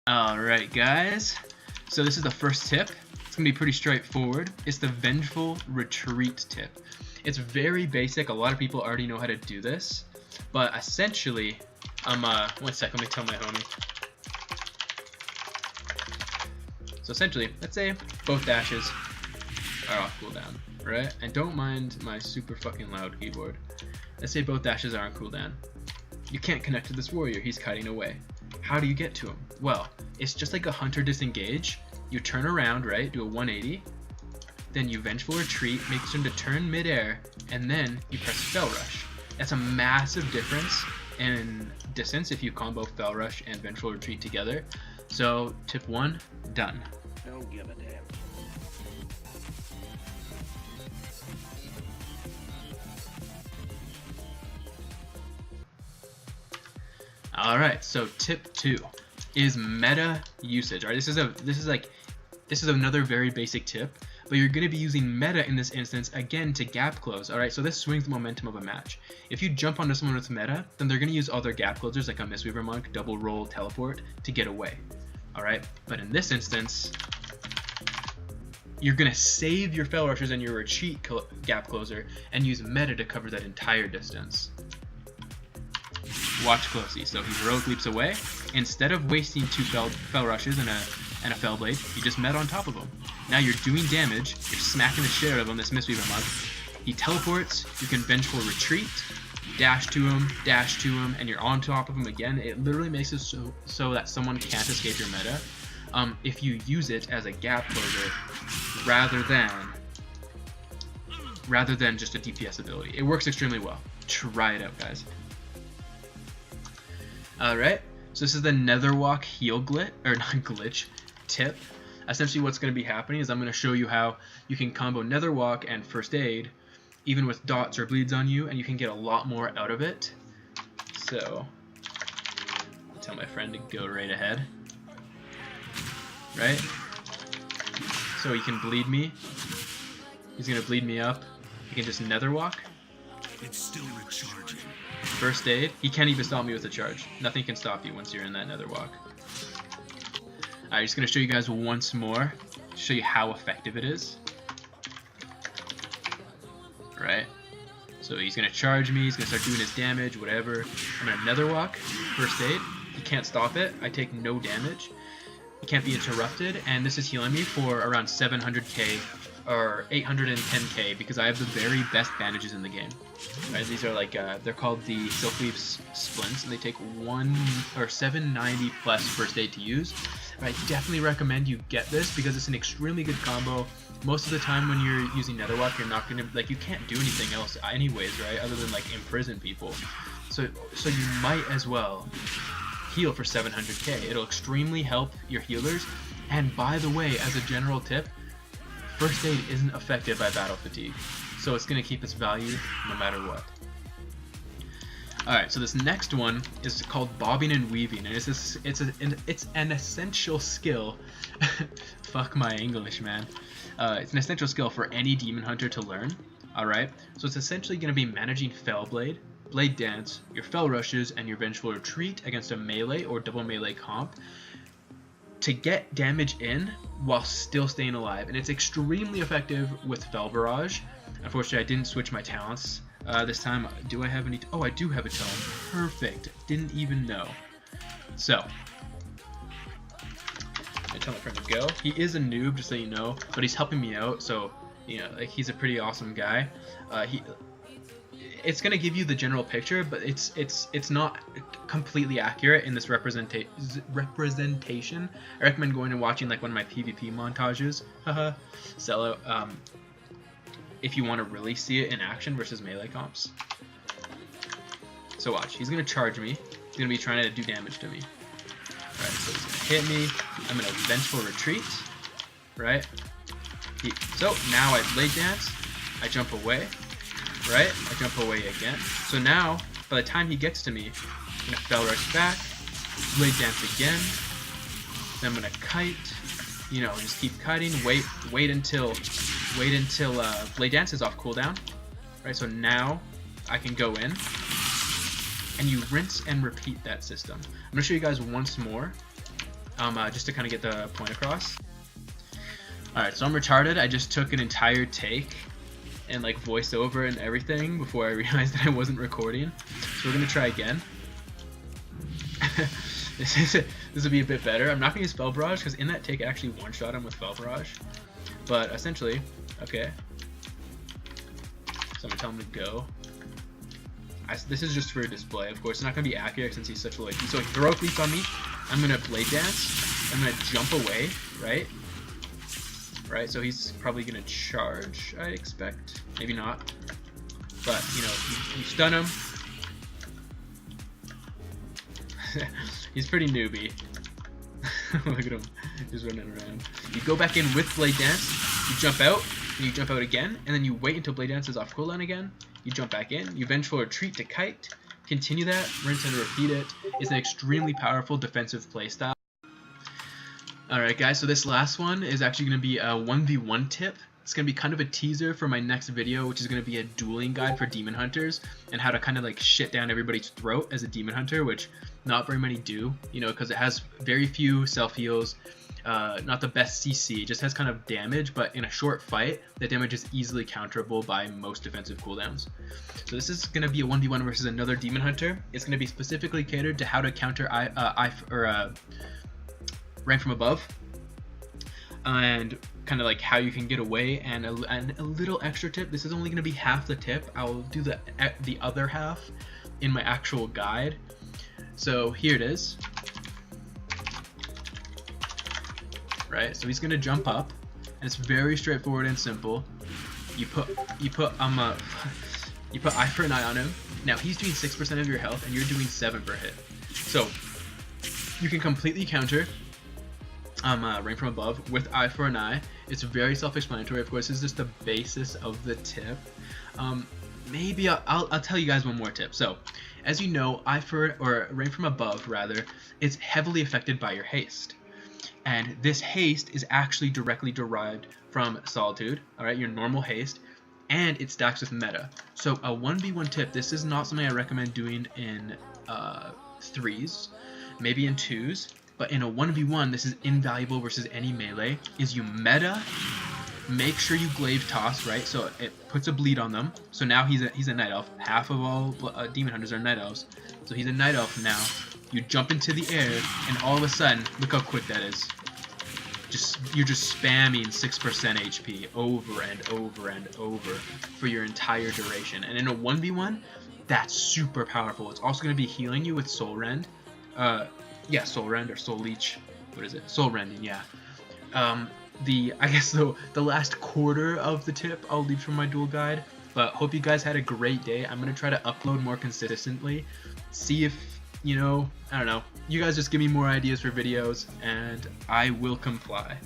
Alright guys, so this is the first tip. It's going to be pretty straightforward. It's the Vengeful Retreat Tip. It's very basic, a lot of people already know how to do this, but essentially, one sec, let me tell my homie. So essentially, let's say both dashes are off cooldown, right? And don't mind my super fucking loud keyboard. Let's say both dashes are on cooldown. You can't connect to this warrior, he's kiting away. How do you get to him? Well, it's just like a hunter disengage. You turn around, right? Do a 180. Then you Vengeful Retreat, make him to turn midair, and then you press Fell Rush. That's a massive difference in distance if you combo Fell Rush and Vengeful Retreat together. So, tip 1, done. Don't give a damn. Alright, so tip 2 is meta usage. Alright, this is another very basic tip, but you're going to be using meta in this instance again to gap close. Alright, so this swings the momentum of a match. If you jump onto someone with meta, then they're going to use other gap closers like a Mistweaver Monk, double roll, teleport to get away. Alright, but in this instance, you're going to save your Fell Rushers and your retreat gap closer and use meta to cover that entire distance. Watch closely. So he heroic leaps away. Instead of wasting 2 fell rushes and a fell blade, you just met on top of him. Now you're doing damage. You're smacking the shit out of him. This Mistweaver Monk. He teleports. You can Vengeful Retreat, dash to him, and you're on top of him again. It literally makes it so that someone can't escape your meta. If you use it as a gap closer rather than just a DPS ability, it works extremely well. Try it out, guys. Alright, so this is the Netherwalk heal glitch tip. Essentially what's going to be happening is I'm going to show you how you can combo Netherwalk and First Aid even with dots or bleeds on you, and you can get a lot more out of it. So, I'll tell my friend to go right ahead. Right? So he can bleed me. He's going to bleed me up. He can just Netherwalk. It's still recharging. First Aid. He can't even stop me with a charge. Nothing can stop you once you're in that Netherwalk. Alright, just going to show you guys once more. Show you how effective it is. Right? So he's going to charge me. He's going to start doing his damage, whatever. I'm going to Netherwalk. First Aid. He can't stop it. I take no damage. He can't be interrupted. And this is healing me for around 700k or 810k because I have the very best bandages in the game. Right, these are like they're called the Silk Leaf Splints, and they take 790 plus First Aid to use. I definitely recommend you get this because it's an extremely good combo. Most of the time when you're using Netherwalk, you're not gonna you can't do anything else anyways, right? Other than like imprison people. So you might as well heal for 700k. It'll extremely help your healers. And by the way, as a general tip, First Aid isn't affected by battle fatigue, so it's going to keep its value no matter what. Alright, so this next one is called bobbing and weaving, and it's an essential skill. Fuck my English, man. It's an essential skill for any demon hunter to learn. Alright, so it's essentially going to be managing Fell Blade, Blade Dance, your Fell Rushes, and your Vengeful Retreat against a melee or double melee comp to get damage in while still staying alive, and it's extremely effective with Fell Barrage. Unfortunately, I didn't switch my talents this time. Do I have any? Oh, I do have a tome. Perfect. Didn't even know. So, I tell my friend to go. He is a noob, just so you know, but he's helping me out. So, you know, like he's a pretty awesome guy. It's gonna give you the general picture, but it's not completely accurate in this representation. I recommend going and watching like one of my PvP montages. Haha, sellout. If you want to really see it in action versus melee comps. So watch, he's gonna charge me. He's gonna be trying to do damage to me. Right, so he's gonna hit me. I'm gonna Vengeful Retreat. Right. So now I Blade Dance. I jump away. Right? I jump away again. So now, by the time he gets to me, I'm gonna Fell Rush back, Blade Dance again, then I'm gonna kite, you know, just keep kiting, wait until Blade Dance is off cooldown. Right, so now I can go in, and you rinse and repeat that system. I'm gonna show you guys once more. just to kind of get the point across. Alright, so I'm retarded. I just took an entire take and like voiced over and everything before I realized that I wasn't recording. So we're gonna try again. This will be a bit better. I'm not gonna use Spell Barrage because in that take I actually one-shot him with Spell Barrage. But essentially, okay. So I'm gonna tell him to go. This is just for display, of course. It's not gonna be accurate since he's such a like. So Heroic Leap on me. I'm gonna Blade Dance. I'm gonna jump away, right? Right. So he's probably gonna charge, I expect. Maybe not. But you know, you stun him. He's pretty newbie. Look at him, just running around. You go back in with Blade Dance. You jump out. And you jump out again, and then you wait until Blade Dance is off cooldown again. You jump back in, you Vengeful Retreat to kite, continue that, rinse and repeat it. It's an extremely powerful defensive playstyle. Alright guys, so this last one is actually going to be a 1v1 tip. It's going to be kind of a teaser for my next video, which is going to be a dueling guide for demon hunters, and how to kind of like shit down everybody's throat as a demon hunter, which not very many do, you know, because it has very few self-heals. Not the best CC, it just has kind of damage, but in a short fight, that damage is easily counterable by most defensive cooldowns. So this is going to be a 1v1 versus another Demon Hunter. It's going to be specifically catered to how to counter rank from above, and kind of like how you can get away, and a little extra tip. This is only going to be half the tip. I'll do the other half in my actual guide. So here it is. Right, so he's gonna jump up, and it's very straightforward and simple. You put Eye for an Eye on him. Now he's doing 6% of your health, and you're doing 7 per hit. So you can completely counter rank from above with Eye for an Eye. It's very self-explanatory. Of course, this is just the basis of the tip. Maybe I'll tell you guys one more tip. So, as you know, rank from above rather, is heavily affected by your haste. And this haste is actually directly derived from Solitude, alright, your normal haste, and it stacks with meta. So a 1v1 tip, this is not something I recommend doing in 3s, maybe in 2s, but in a 1v1, this is invaluable versus any melee, is you meta, make sure you glaive toss, right, so it puts a bleed on them. So now he's a night elf. Half of all demon hunters are night elves, so he's a night elf now. You jump into the air, and all of a sudden, look how quick that is. You're just spamming 6% HP over and over and over for your entire duration. And in a 1v1, that's super powerful. It's also going to be healing you with Soul Rend. Yeah, Soul Rend or Soul Leech. What is it? Soul Rending, yeah. I guess the last quarter of the tip I'll leave from my duel guide. But hope you guys had a great day. I'm going to try to upload more consistently. See if, you know, I don't know. You guys just give me more ideas for videos, and I will comply.